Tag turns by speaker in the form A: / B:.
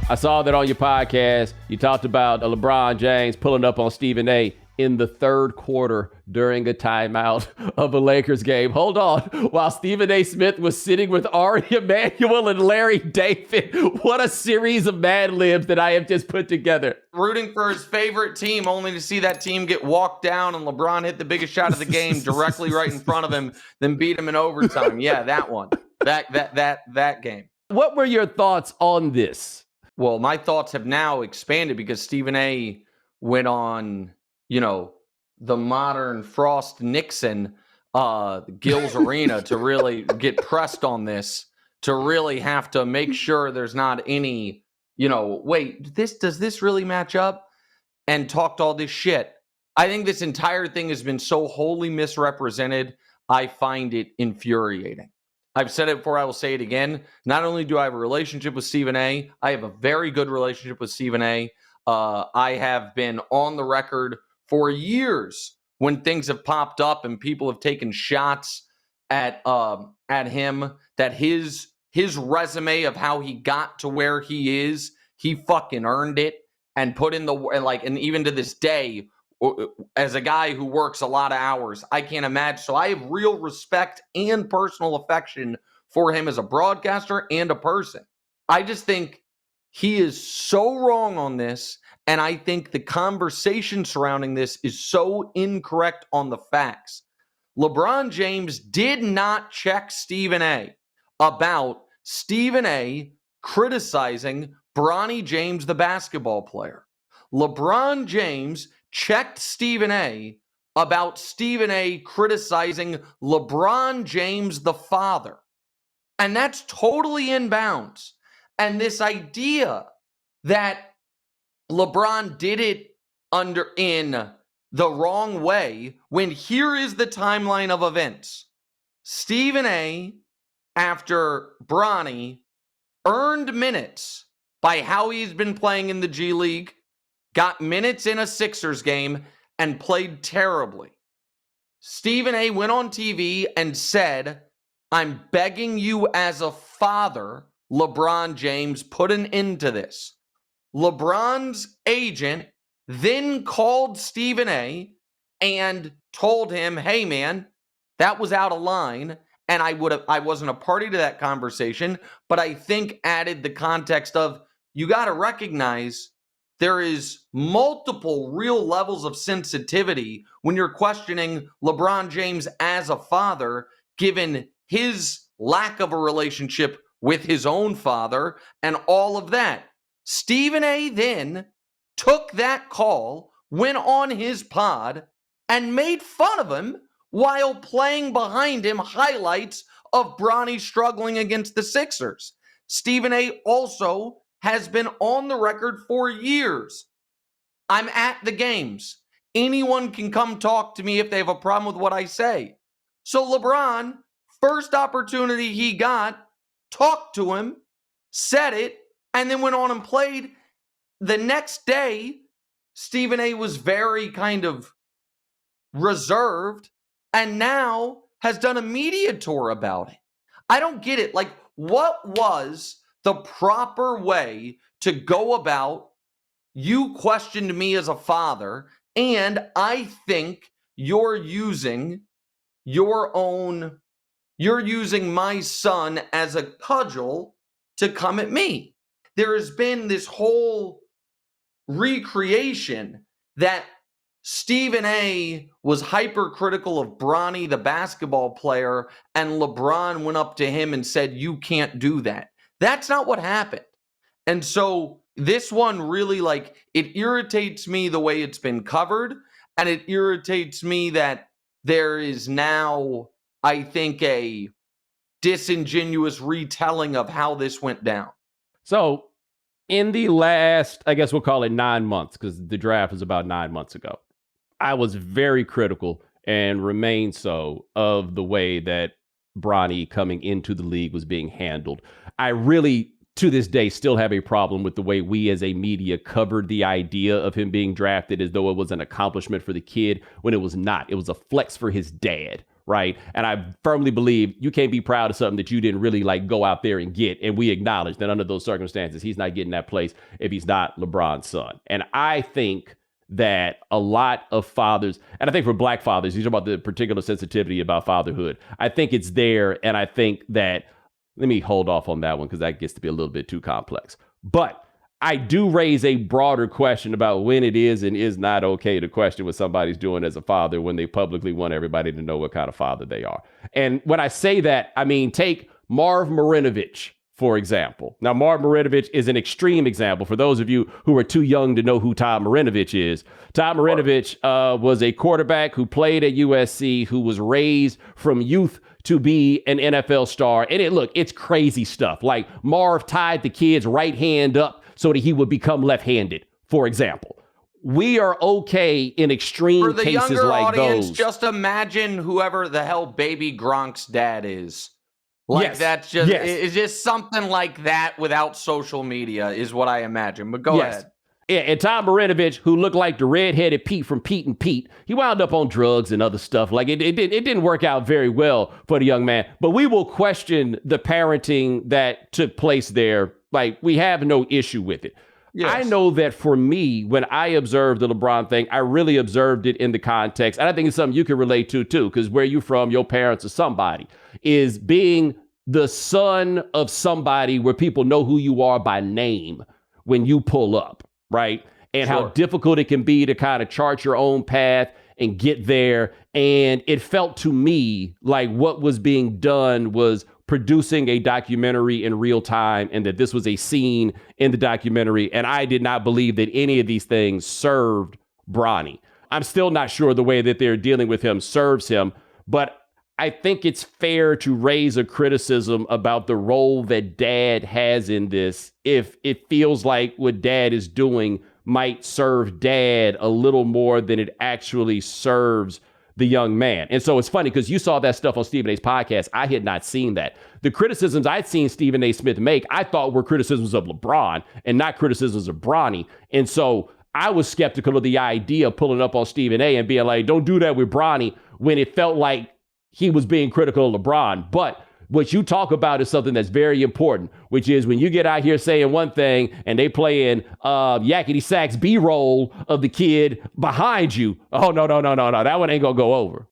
A: I saw that on your podcast. You talked about LeBron James pulling up on Stephen A. in the third quarter during a timeout of a Lakers game. Hold on. While Stephen A. Smith was sitting with Ari Emanuel and Larry David. What a series of Mad Libs that I have just put together.
B: Rooting for his favorite team, only to see that team get walked down and LeBron hit the biggest shot of the game directly right in front of him, then beat him in overtime. Yeah, that one. That game.
A: What were your thoughts on this?
B: Well, my thoughts have now expanded because Stephen A. went on, the modern Frost Nixon, Gills Arena to really get pressed on this, to really have to make sure there's not any, does this really match up? And talked all this shit. I think this entire thing has been so wholly misrepresented. I find it infuriating. I've said it before, I will say it again. Not only do I have a relationship with Stephen A., I have a very good relationship with Stephen A. I have been on the record for years when things have popped up and people have taken shots at him, that his resume of how he got to where he is, he fucking earned it and put in and even to this day, as a guy who works a lot of hours, I can't imagine. So I have real respect and personal affection for him as a broadcaster and a person. I just think he is so wrong on this. And I think the conversation surrounding this is so incorrect on the facts. LeBron James did not check Stephen A. about Stephen A. criticizing Bronny James, the basketball player. LeBron James checked Stephen A. about Stephen A. criticizing LeBron James, the father. And that's totally in bounds. And this idea that LeBron did it in the wrong way, when here is the timeline of events. Stephen A., after Bronny, earned minutes by how he's been playing in the G League, got minutes in a Sixers game, and played terribly. Stephen A. went on TV and said, "I'm begging you as a father, LeBron James, put an end to this." LeBron's agent then called Stephen A. and told him, "Hey man, that was out of line." And I wasn't a party to that conversation, but I think added the context of, you got to recognize there is multiple real levels of sensitivity when you're questioning LeBron James as a father, given his lack of a relationship with his own father and all of that. Stephen A. then took that call, went on his pod, and made fun of him while playing behind him highlights of Bronny struggling against the Sixers. Stephen A. also has been on the record for years. "I'm at the games. Anyone can come talk to me if they have a problem with what I say." So LeBron, first opportunity he got, talked to him, said it, and then went on and played. The next day, Stephen A. was very kind of reserved and now has done a media tour about it. I don't get it. Like, what was the proper way to go about, you questioned me as a father, and I think you're using my son as a cudgel to come at me. There has been this whole recreation that Stephen A. was hypercritical of Bronny, the basketball player, and LeBron went up to him and said, "You can't do that." That's not what happened. And so this one really, it irritates me the way it's been covered, and it irritates me that there is now, I think, a disingenuous retelling of how this went down.
A: So in the last, I guess we'll call it 9 months, because the draft was about 9 months ago, I was very critical and remain so of the way that Bronny coming into the league was being handled. I really, to this day, still have a problem with the way we as a media covered the idea of him being drafted as though it was an accomplishment for the kid when it was not. It was a flex for his dad, right? And I firmly believe you can't be proud of something that you didn't really like go out there and get. And we acknowledge that under those circumstances, he's not getting that place if he's not LeBron's son. And I think that a lot of fathers, and I think for black fathers, you talk about the particular sensitivity about fatherhood. I think it's there. And I think that, let me hold off on that one because that gets to be a little bit too complex. But I do raise a broader question about when it is and is not okay to question what somebody's doing as a father when they publicly want everybody to know what kind of father they are. And when I say that, I mean, take Marv Marinovich, for example. Now, Marv Marinovich is an extreme example. For those of you who are too young to know who Tom Marinovich is, Tom Marinovich was a quarterback who played at USC, who was raised from youth to be an NFL star. And it's crazy stuff. Like Marv tied the kid's right hand up so that he would become left-handed, for example. We are okay in extreme cases like those. For the younger audience,
B: just imagine whoever the hell Baby Gronk's dad is. Like that's just it's just something like that without social media is what I imagine. But go ahead.
A: Yeah, and Tom Marinovich, who looked like the redheaded Pete from Pete and Pete, he wound up on drugs and other stuff. Like it didn't work out very well for the young man. But we will question the parenting that took place there. Like we have no issue with it. Yes. I know that for me, when I observed the LeBron thing, I really observed it in the context. And I think it's something you can relate to, too, because where you from, your parents or somebody, is being the son of somebody where people know who you are by name when you pull up, right? And how difficult it can be to kind of chart your own path and get there. And it felt to me like what was being done was producing a documentary in real time, and that this was a scene in the documentary. And I did not believe that any of these things served Bronny. I'm still not sure the way that they're dealing with him serves him, but I think it's fair to raise a criticism about the role that dad has in this if it feels like what dad is doing might serve dad a little more than it actually serves the young man. And so it's funny because you saw that stuff on Stephen A's podcast. I had not seen that. The criticisms I'd seen Stephen A. Smith make, I thought were criticisms of LeBron and not criticisms of Bronny. And so I was skeptical of the idea of pulling up on Stephen A. and being like, don't do that with Bronny, when it felt like he was being critical of LeBron. But what you talk about is something that's very important, which is when you get out here saying one thing and they playing yakety sax B-roll of the kid behind you. Oh, no. That one ain't going to go over.